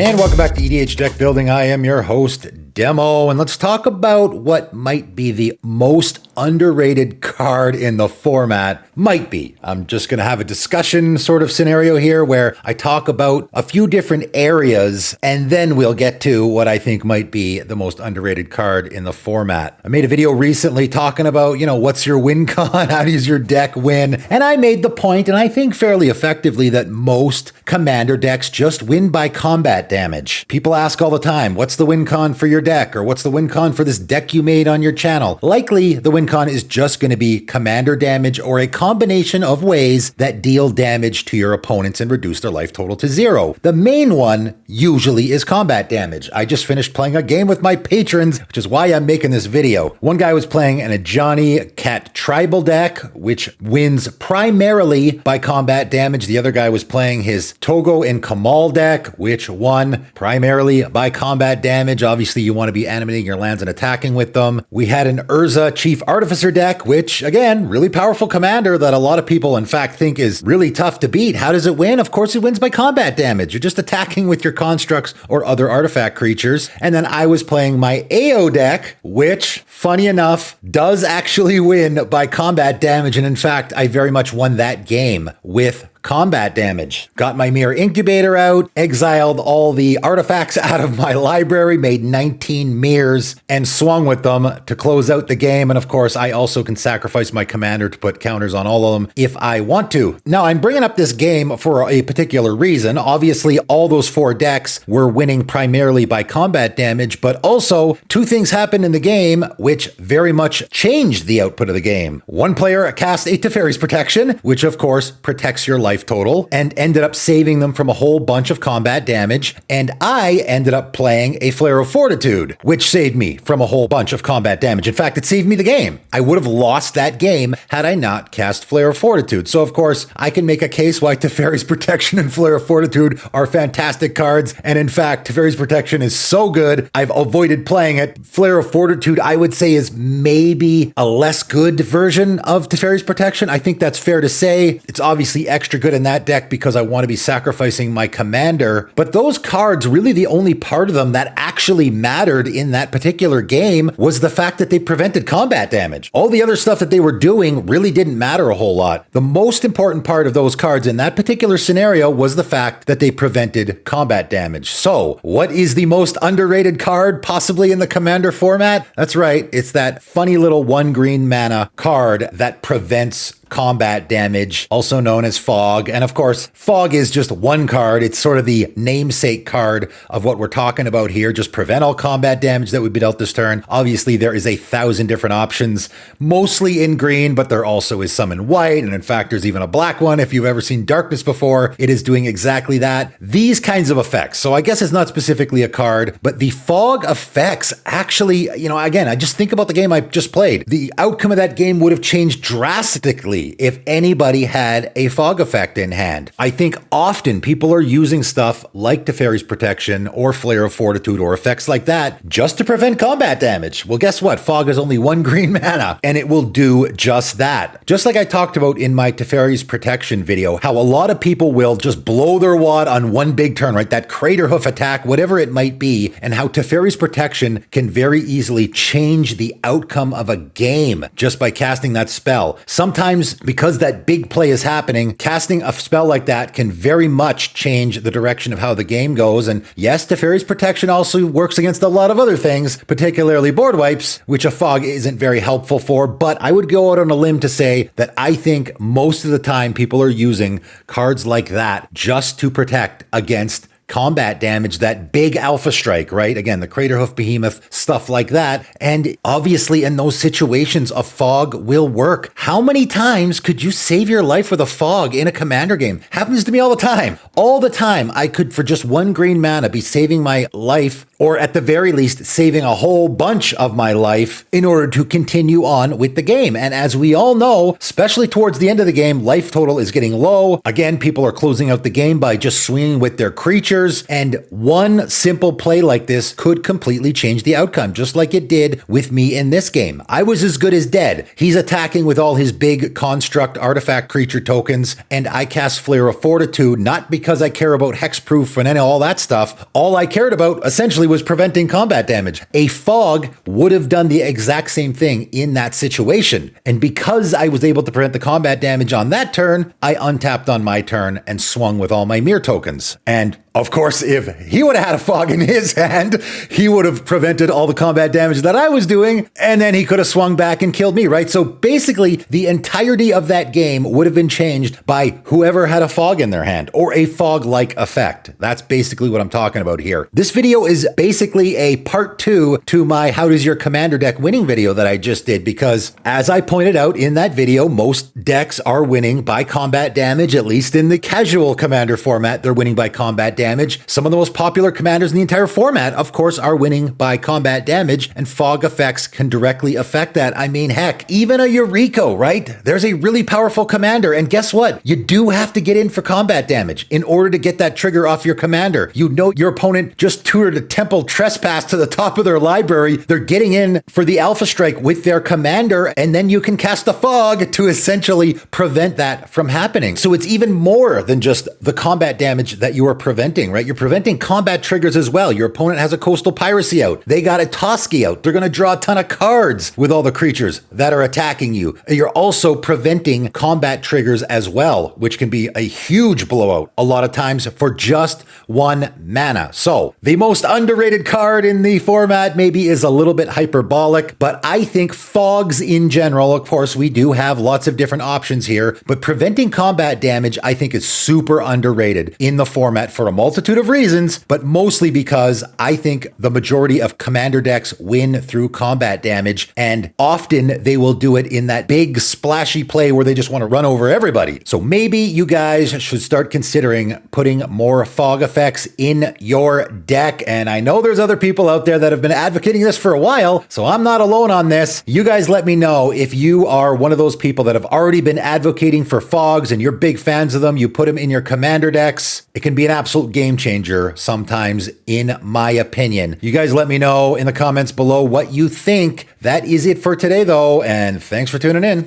And welcome back to EDH Deck Building. I am your host, Demo, and let's talk about what might be the most underrated card in the format. Might be. I'm just going to have a discussion sort of scenario here where I talk about a few different areas, and then we'll get to what I think might be the most underrated card in the format. I made a video recently talking about, what's your win con? How does your deck win? And I made the point, and I think fairly effectively, that most commander decks just win by combat damage. People ask all the time, what's the win con for your deck? Or what's the win con for this deck you made on your channel? Likely, the win con is just going to be commander damage or a combination of ways that deal damage to your opponents and reduce their life total to 0. The main one usually is combat damage. I just finished playing a game with my patrons, which is why I'm making this video. One guy was playing an Ajani Cat Tribal deck, which wins primarily by combat damage. The other guy was playing his Togo and Kamal deck, which won primarily by combat damage. Obviously, you want to be animating your lands and attacking with them. We had an Urza Chief Artificer deck, which, again, really powerful commander that a lot of people, in fact, think is really tough to beat. How does it win? Of course, it wins by combat damage. You're just attacking with your constructs or other artifact creatures. And then I was playing my AO deck, which, funny enough, does actually win by combat damage. And in fact, I very much won that game with combat damage. Got my Mirror Incubator out, exiled all the artifacts out of my library, made 19 mirrors, and swung with them to close out the game. And of course, I also can sacrifice my commander to put counters on all of them if I want to. Now, I'm bringing up this game for a particular reason. Obviously, all those 4 decks were winning primarily by combat damage, but also 2 things happened in the game which very much changed the output of the game. One player cast a Teferi's Protection, which of course protects your life total, and ended up saving them from a whole bunch of combat damage. And I ended up playing a Flare of Fortitude, which saved me from a whole bunch of combat damage. In fact, it saved me the game. I would have lost that game had I not cast Flare of Fortitude. So of course, I can make a case why Teferi's Protection and Flare of Fortitude are fantastic cards. And in fact, Teferi's Protection is so good, I've avoided playing it. Flare of Fortitude, I would say, is maybe a less good version of Teferi's Protection. I think that's fair to say. It's obviously extra good in that deck because I want to be sacrificing my commander. But those cards, really the only part of them that actually mattered in that particular game was the fact that they prevented combat damage. All the other stuff that they were doing really didn't matter a whole lot. The most important part of those cards in that particular scenario was the fact that they prevented combat damage. So, what is the most underrated card possibly in the commander format? That's right, it's that funny little 1 green mana card that prevents combat damage, also known as Fog. And of course, Fog is just one card. It's sort of the namesake card of what we're talking about here. Just prevent all combat damage that would be dealt this turn. Obviously, there is 1,000 different options, mostly in green, but there also is some in white. And in fact, there's even a black one. If you've ever seen Darkness before, it is doing exactly that. These kinds of effects. So I guess it's not specifically a card, but the Fog effects actually, again, I just think about the game I just played. The outcome of that game would have changed drastically if anybody had a Fog effect in hand. I think often people are using stuff like Teferi's Protection or Flare of Fortitude or effects like that just to prevent combat damage. Well, guess what? Fog is only 1 green mana, and it will do just that. Just like I talked about in my Teferi's Protection video, how a lot of people will just blow their wad on one big turn, right? That Crater Hoof attack, whatever it might be, and how Teferi's Protection can very easily change the outcome of a game just by casting that spell. Sometimes, because that big play is happening, casting a spell like that can very much change the direction of how the game goes. And yes, Teferi's Protection also works against a lot of other things, particularly board wipes, which a Fog isn't very helpful for. But I would go out on a limb to say that I think most of the time people are using cards like that just to protect against combat damage, that big alpha strike, right? Again, the Crater Hoof Behemoth, stuff like that. And obviously in those situations, a Fog will work. How many times could you save your life with a Fog in a commander game? Happens to me all the time. All the time, I could, for just 1 green mana, be saving my life or at the very least, saving a whole bunch of my life in order to continue on with the game. And as we all know, especially towards the end of the game, life total is getting low. Again, people are closing out the game by just swinging with their creatures, and one simple play like this could completely change the outcome, just like it did with me in this game. I was as good as dead. He's attacking with all his big construct artifact creature tokens, and I cast Flare of Fortitude, not because I care about hexproof and all that stuff. All I cared about essentially was preventing combat damage. A fog would have done the exact same thing in that situation. And because I was able to prevent the combat damage on that turn, I untapped on my turn and swung with all my mirror tokens. And of course, if he would have had a fog in his hand, he would have prevented all the combat damage that I was doing, and then he could have swung back and killed me, right? So basically, the entirety of that game would have been changed by whoever had a fog in their hand, or a fog-like effect. That's basically what I'm talking about here. This video is basically a part 2 to my How Does Your Commander Deck Winning video that I just did, because as I pointed out in that video, most decks are winning by combat damage, at least in the casual commander format, they're winning by combat damage. Some of the most popular commanders in the entire format, of course, are winning by combat damage, and fog effects can directly affect that. I mean, heck, even a Yuriko, right? There's a really powerful commander, and guess what? You do have to get in for combat damage in order to get that trigger off your commander. You know your opponent just tutored a Temple Trespass to the top of their library. They're getting in for the Alpha Strike with their commander, and then you can cast a fog to essentially prevent that from happening. So it's even more than just the combat damage that you are preventing, right? You're preventing combat triggers as well. Your opponent has a Coastal Piracy out. They got a Toski out. They're going to draw a ton of cards with all the creatures that are attacking you. You're also preventing combat triggers as well, which can be a huge blowout a lot of times for just 1 mana. So the most underrated card in the format maybe is a little bit hyperbolic, but I think fogs in general, of course, we do have lots of different options here, but preventing combat damage I think is super underrated in the format for a multitude of reasons, but mostly because I think the majority of commander decks win through combat damage, and often they will do it in that big splashy play where they just want to run over everybody. So maybe you guys should start considering putting more fog effects in your deck, and I know there's other people out there that have been advocating this for a while, so I'm not alone on this. You guys let me know if you are one of those people that have already been advocating for fogs and you're big fans of them. You put them in your commander decks. It can be an absolute game changer sometimes, in my opinion. You guys let me know in the comments below what you think. That is it for today, though, and thanks for tuning in.